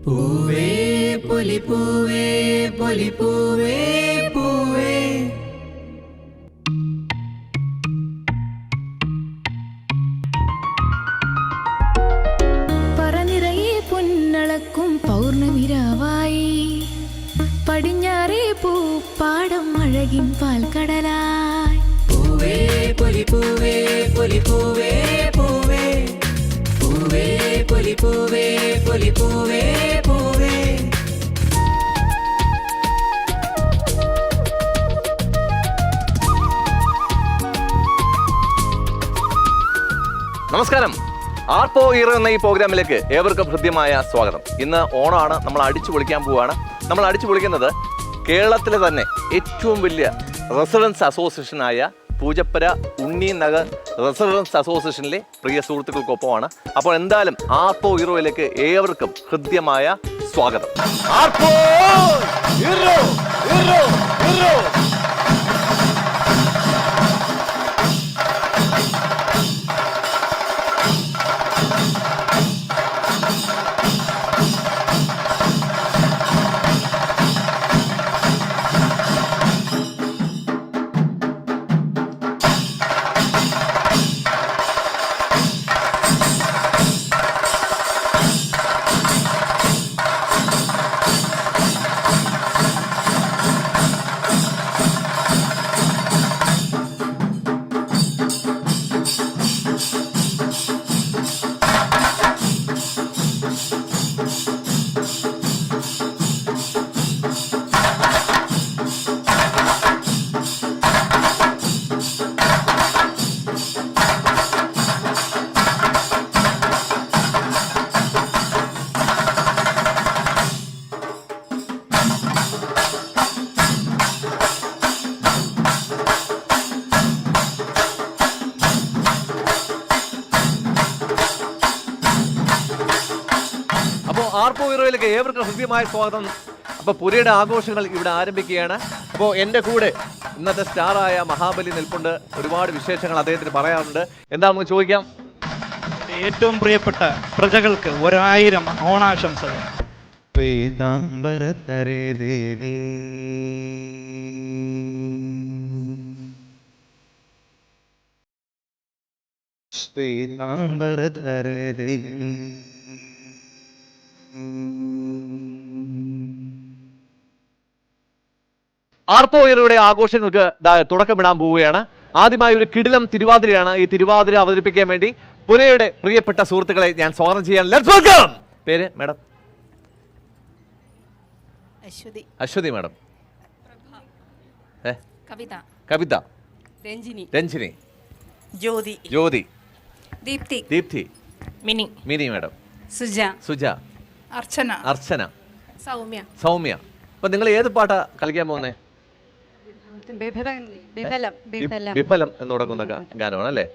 പൂവേ പൊലിപ്പൂവേ പൊലിപ്പൂവേ പൂവേ. പറനിറയെ പൊന്നളക്കും പൗർണമിരാവായി പടിഞ്ഞാറേ പൂപ്പാടം അഴകിൻ പാൽക്കടലായി. പൂവേ പൊലിപ്പൂവേ പൊലിപ്പൂവേ പൂവേ. പൂവേ പൊലിപ്പൂവേ പൊലിപ്പൂവേ പൂവേ. നമസ്കാരം. ആർപ്പോ ഹീറോ എന്ന ഈ പ്രോഗ്രാമിലേക്ക് ഏവർക്കും ഹൃദ്യമായ സ്വാഗതം. ഇന്ന് ഓണമാണ്, നമ്മൾ അടിച്ചു പൊളിക്കാൻ പോവുകയാണ്. നമ്മൾ അടിച്ചു പൊളിക്കുന്നത് കേരളത്തിലെ തന്നെ ഏറ്റവും വലിയ റെസിഡൻസ് അസോസിയേഷനായ പൂജപ്പുര ഉണ്ണി നഗർ റെസിഡൻസ് അസോസിയേഷനിലെ പ്രിയ സുഹൃത്തുക്കൾക്കൊപ്പമാണ്. അപ്പോൾ എന്തായാലും ആർപ്പോ ഹീറോയിലേക്ക് ഏവർക്കും ഹൃദ്യമായ സ്വാഗതം. ആർപ്പോ ഹീറോ ഹീറോ ഹീറോ. ആർപ്പോ ഹീറോയിലേക്ക് ഏവർക്കും ഹൃദ്യമായ സ്വാഗതം. അപ്പോൾ പുരയുടെ ആഘോഷങ്ങൾ ഇവിടെ ആരംഭിക്കുകയാണ്. അപ്പോൾ എൻ്റെ കൂടെ ഇന്നത്തെ സ്റ്റാറായ മഹാബലി നിൽപ്പുണ്ട്. ഒരുപാട് വിശേഷങ്ങൾ അദ്ദേഹത്തിന് പറയാറുണ്ട്. എന്താണെന്ന് ചോദിക്കാം. ഏറ്റവും പ്രിയപ്പെട്ട പ്രജകൾക്ക് 1000 ഓണാശംസകൾ. ആർപ്പോ ഹീറോയുടെ ആഘോഷങ്ങൾക്ക് തുടക്കമിടാൻ പോവുകയാണ്. ആദ്യമായി ഒരു കിടിലം തിരുവാതിരയാണ്. ഈ തിരുവാതിര അവതരിപ്പിക്കാൻ വേണ്ടി പുരയുടെ പ്രിയപ്പെട്ട സുഹൃത്തുക്കളെ ഞാൻ സ്വാഗതം ചെയ്യാൻ. Let's welcome. പേര് madam? Aswathi madam. Kavitha. Kavitha. Ranjini. Jyothi. Deepthi. Mini madam. Suja. Archana. Soumya. അപ്പൊ നിങ്ങൾ ഏത് പാട്ടാ കളിക്കാൻ പോകുന്നേ? വിഫലം എന്ന് തുടങ്ങുന്ന ഗാനമാണ് അല്ലേ?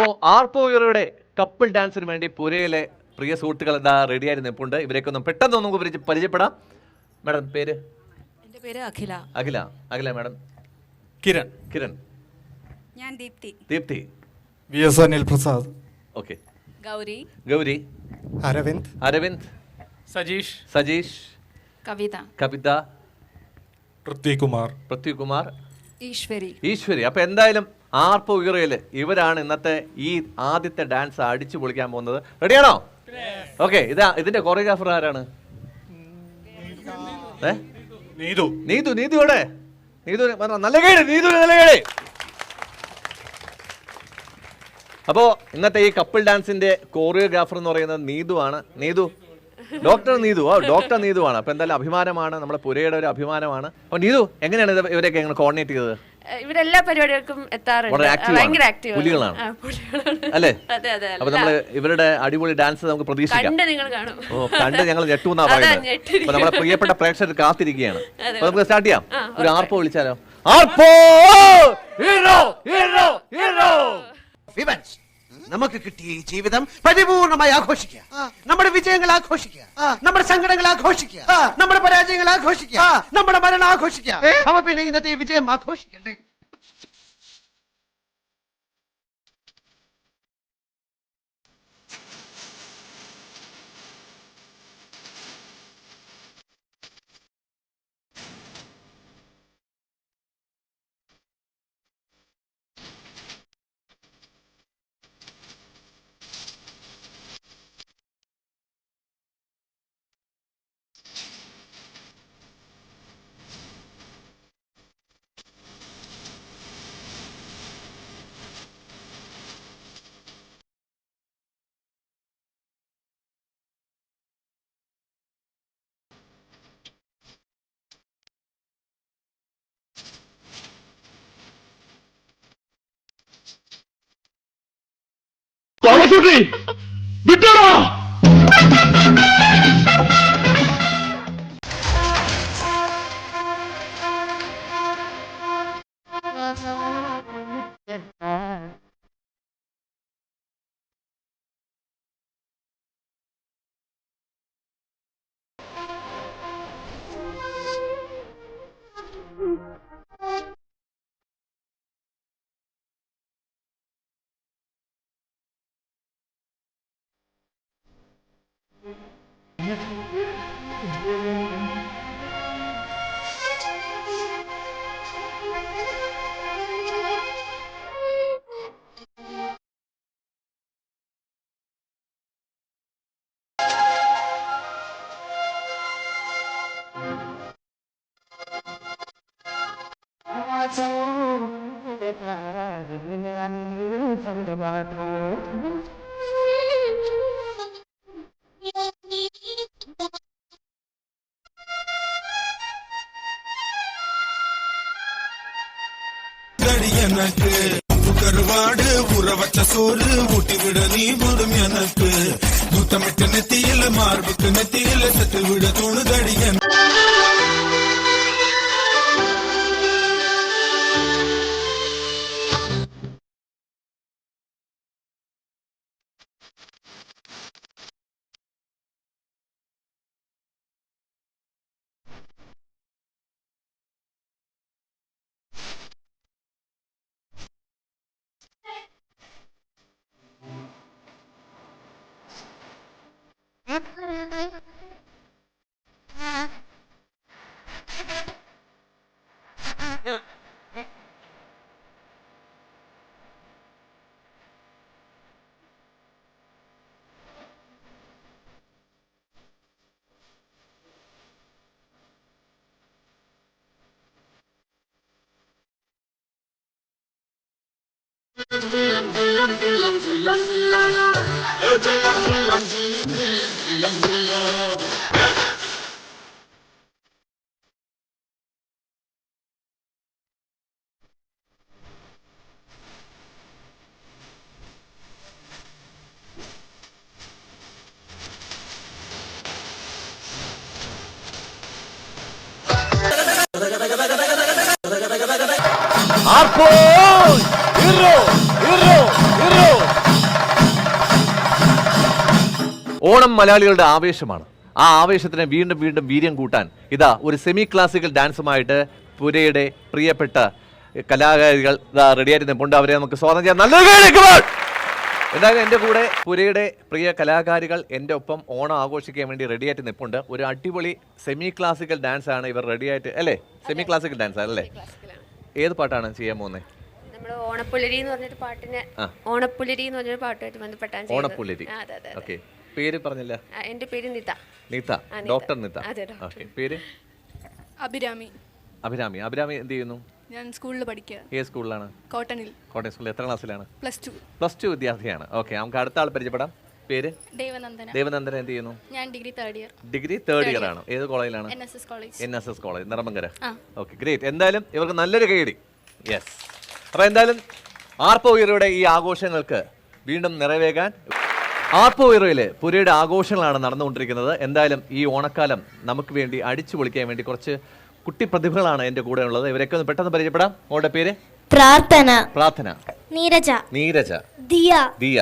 അപ്പോൾ ആർപ്പോ ഹീറോയുടെ കപ്പിൾ ഡാൻസിന് വേണ്ടി പുരയിലെ പ്രിയ സുഹൃത്തുക്കൾ എന്താ റെഡിയായി നിൽപ്പുണ്ട്. ഇവരെയൊക്കെ ഒന്ന് പെട്ടെന്ന് നമുക്ക് പരിചയപ്പെടാം. മാഡം പേര്? എൻ്റെ പേര് അഖില. അഖില. അഖില മാഡം? കിരൺ. കിരൺ. ഞാൻ ദീപ്തി. ദീപ്തി. VS അനിൽ പ്രസാദ്. ഓക്കെ. ഗൗരി. ഗൗരി. അരവിന്ദ്. അരവിന്ദ്. സജീഷ്. സജീഷ്. കവിത. കവിത. പൃഥ്വികുമാർ. പൃഥ്വികുമാർ. ഈശ്വരി. ഈശ്വരി. അപ്പൊ എന്തായാലും ആർപ്പോ ഹീറോയില് ഇവരാണ് ഇന്നത്തെ ഈ ആദ്യത്തെ ഡാൻസ് അടിച്ചു പൊളിക്കാൻ പോകുന്നത്. റെഡിയാണോ? ഓക്കെ. ഇതിന്റെ കൊറിയോഗ്രാഫർ ആരാണ്? നീതു. നീതു. നീതുവിടെ? നീതു നല്ല കേട്. നീതു നല്ല കേട്. അപ്പോ ഇന്നത്തെ ഈ കപ്പിൾ ഡാൻസിന്റെ കോറിയോഗ്രാഫർ എന്ന് പറയുന്നത് നീതു ആണ്. നീതു, ഡോക്ടർ നീതു. ഡോക്ടർ നീതു ആണ്. അപ്പൊ എന്തായാലും അഭിമാനമാണ്, നമ്മുടെ പുരയുടെ ഒരു അഭിമാനമാണ്. അപ്പൊ നീതു, എങ്ങനെയാണ് ഇവരെയൊക്കെ എങ്ങനെ കോർഡിനേറ്റ് ചെയ്തത്? ഇവരെല്ലാ പരിപാടികൾക്കും എത്താറുണ്ട്. ഭയങ്കര ആക്റ്റീവ് പുലികളാണ് അല്ലേ? അതെ അതെ. അപ്പൊ നമ്മള് ഇവരുടെ അടിപൊളി ഡാൻസ് നമുക്ക് പ്രതീക്ഷിക്കാം. നിങ്ങൾ കാണും. കണ്ട് ഞങ്ങൾ ഞെട്ടുന്നാ പറയുന്നത്. അപ്പൊ നമ്മുടെ പ്രിയപ്പെട്ട പ്രേക്ഷകർ കാത്തിരിക്കുകയാണ്. അപ്പൊ നമുക്ക് സ്റ്റാർട്ട് ചെയ്യാം. ഒരു ആർപ്പോ വിളിച്ചാലോ? ആർപ്പോ ഹീറോ ഹീറോ ഹീറോ. നമുക്ക് കിട്ടിയ ഈ ജീവിതം പരിപൂർണമായി ആഘോഷിക്കുക. നമ്മുടെ വിജയങ്ങൾ ആഘോഷിക്കുക, നമ്മുടെ സങ്കടങ്ങൾ ആഘോഷിക്കുക, നമ്മുടെ പരാജയങ്ങൾ ആഘോഷിക്കുക, നമ്മുടെ മരണം ആഘോഷിക്കുക. അവ പിന്നെ ഇന്നത്തെ ഈ വിജയം ആഘോഷിക്കണ്ടേ? எனக்கு கருவாடு ஊற வச்ச சோறு ஊட்டி விட நீ விடும் எனக்கு முத்தமிட்ட நெத்தியில மார்புக்கு நெத்தியில செத்து விட தோணுதடி ഓണം മലയാളികളുടെ ആവേശമാണ്. ആ ആവേശത്തിന് വീണ്ടും വീണ്ടും വീര്യം കൂട്ടാൻ ഇതാ ഒരു സെമി ക്ലാസിക്കൽ ഡാൻസുമായിട്ട് പുരയുടെ പ്രിയപ്പെട്ട കലാകാരികൾ ഇതാ റെഡിയായിട്ട് നിൽപ്പുണ്ട്. അവരെ നമുക്ക് സ്വാഗതം ചെയ്യാം. എന്തായാലും എൻ്റെ കൂടെ പുരയുടെ പ്രിയ കലാകാരികൾ എൻ്റെ ഒപ്പം ഓണം ആഘോഷിക്കാൻ വേണ്ടി റെഡിയായിട്ട് നിൽപ്പുണ്ട്. ഒരു അടിപൊളി സെമി ക്ലാസിക്കൽ ഡാൻസ് ആണ് ഇവർ റെഡിയായിട്ട് അല്ലേ? സെമി ക്ലാസിക്കൽ ഡാൻസ് അല്ലേ? ഏത് പാട്ടാണ് ചെയ്യാൻ പോകുന്നത്? ഓണപ്പുലരി എന്ന് പറഞ്ഞൊരു പാട്ടിന് ഓണപ്പുലരി എന്ന് പറഞ്ഞൊരു പാട്ടുമായിട്ട് ബന്ധപ്പെട്ടാണ്. ഓണപ്പുലരി. ഓക്കെ. പേര് പറഞ്ഞില്ല? എന്റെ പേര് നിത. നിത, ഡോക്ടർ നിത. ഓക്കെ. പേര്? അഭിരാമി. അഭിരാമി. അഭിരാമി എന്ത് ചെയ്യുന്നു? ഞാൻ സ്കൂളിൽ പഠിക്കുക. ഏത് സ്കൂളിലാണ്? കോട്ടണിൽ. കോട്ടയം സ്കൂളിൽ. എത്ര ക്ലാസ്സിലാണ്? +2 വിദ്യാർത്ഥിയാണ്. ഓക്കെ. നമുക്ക് അടുത്ത ആൾ പരിചയപ്പെടാം. പേര്? ദേവനന്ദന. ദേവനന്ദന എന്ത് ചെയ്യുന്നു? ഞാൻ degree 3rd year. Degree 3rd year ആണ്. ഏത് കോളേജിലാണ്? NSS college Nedumangad. Okay, great. എന്തായാലും ഇവർക്ക് നല്ലൊരു കൈയടി. യെസ്. അപ്പോൾ എന്തായാലും ആർപ്പോ ഹീറോയുടെ ഈ ആഘോഷങ്ങൾക്ക് വീണ്ടും നിറവേകാൻ ആർപ്പോ ഹീറോയിലെ പുരയുടെ ആഘോഷങ്ങളാണ് നടന്നുകൊണ്ടിരിക്കുന്നത്. എന്തായാലും ഈ ഓണക്കാലം നമുക്ക് വേണ്ടി അടിച്ചു പൊളിക്കാൻ വേണ്ടി കുറച്ച് കുട്ടി പ്രതിഭകളാണ് എൻ്റെ കൂടെ ഉള്ളത്. ഇവരൊക്കെ ഒന്ന് പെട്ടെന്ന് പരിചയപ്പെടാം. അവരുടെ പേര്? പ്രാർത്ഥന, നീരജ, ദിയ,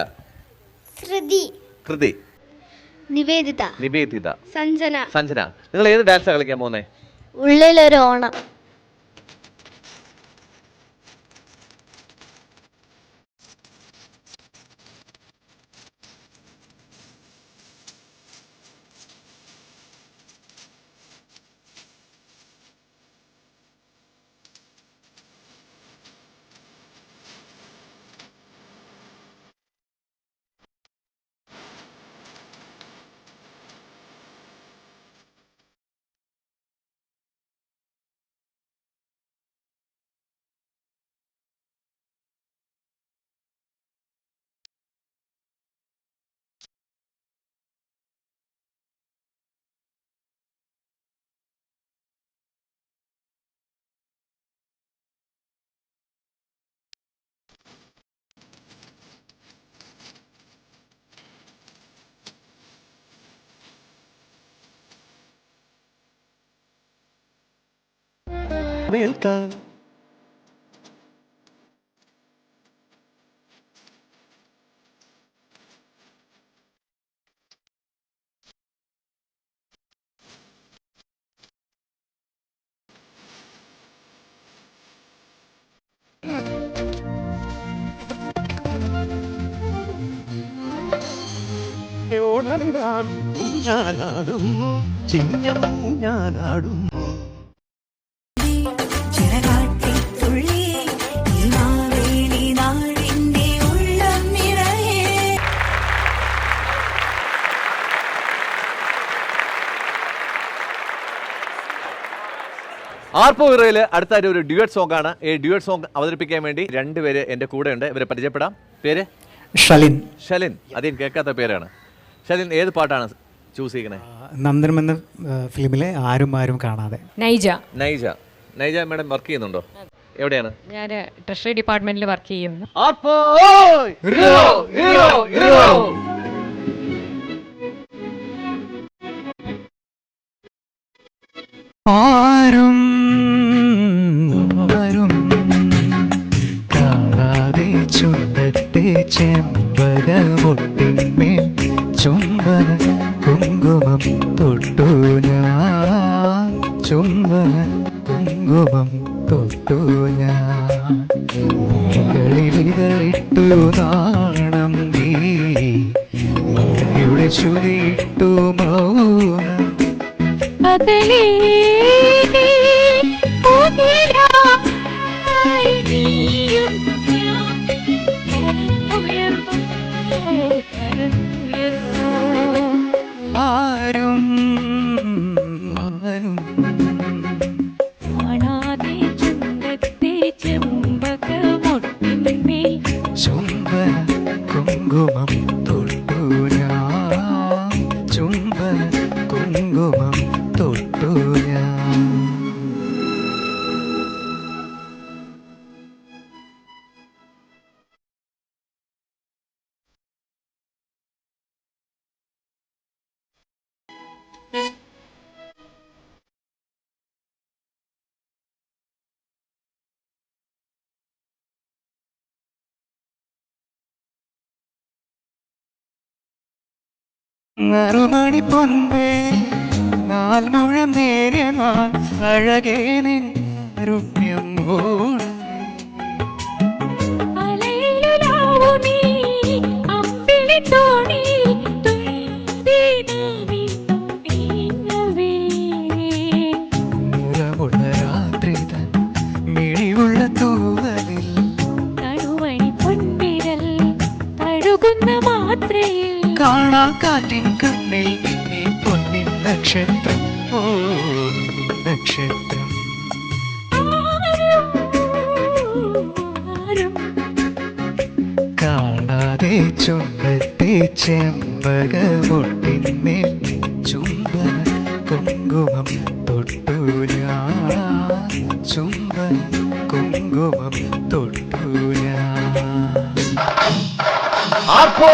കൃതി, നിവേദിത, സഞ്ജന. നിങ്ങൾ ഏത് ഡാൻസാണ് കളിക്കാൻ പോകുന്നത്? ഉള്ളിലൊരു ഓണം. ആർപ്പോ ഹീറോയില് അടുത്ത ഒരു ഡ്യുവറ്റ് സോങ് ആണ്. ഈ ഡ്യുവറ്റ് സോങ് അവതരിപ്പിക്കാൻ വേണ്ടി രണ്ടുപേര് എൻ്റെ കൂടെ ഉണ്ട്. ഇവരെ പരിചയപ്പെടാം. പേര്? ഷലിൻ. അധികം കേൾക്കാത്ത പേരാണ്. ഷലിൻ, ഏത് പാട്ടാണ് ചൂസ് ചെയ്യുന്നത്? നന്ദനം എന്ന ഫിലിമിലെ ആരും കാണാതെ. നൈജ മാഡം വർക്ക് ചെയ്യുന്നുണ്ടോ? എവിടെയാണ്? ഞാൻ ട്രഷറി ഡിപ്പാർട്ട്മെന്റിൽ വർക്ക് ചെയ്യുന്നു. ആരും കാണാതെ ചുണ്ടത്തെ ചെമ്പകമൊട്ടിന്മേൽ ചുംബന കുങ്കുമം തൊട്ടു ഞാൻ. ചുംബന കുങ്കുമം തൊട്ടു ഞാൻ. കളിവിതറിട്ടു നാണം നീ ഇവിടെ ചുരിട്ടു മൗനം. ആരും ചുംബന നറുമണി പൊന്നേ നാൽമുഴം നേരിയ നാൾ അഴകേനെ രുണ്യം നിറമുള്ള രാത്രി തൻ മിഴിവുള്ള തൂവലിൽ തണുവണി പൊൻവിരൽ തഴുകുന്ന മാത്രയിൽ കാണാ കാറ്റിൻ കണ്ണിൽ നീ പൊന്നിൻ നക്ഷത്രം ഓ നക്ഷത്രം കാണാതെ ചുണ്ടത്തെ ചെമ്പകമൊട്ടിന്മേൽ ചുംബന കുങ്കുമം തൊട്ടു ഞാൻ ചുംബന കുങ്കുമം തൊട്ടു ഞാൻ അപ്പോ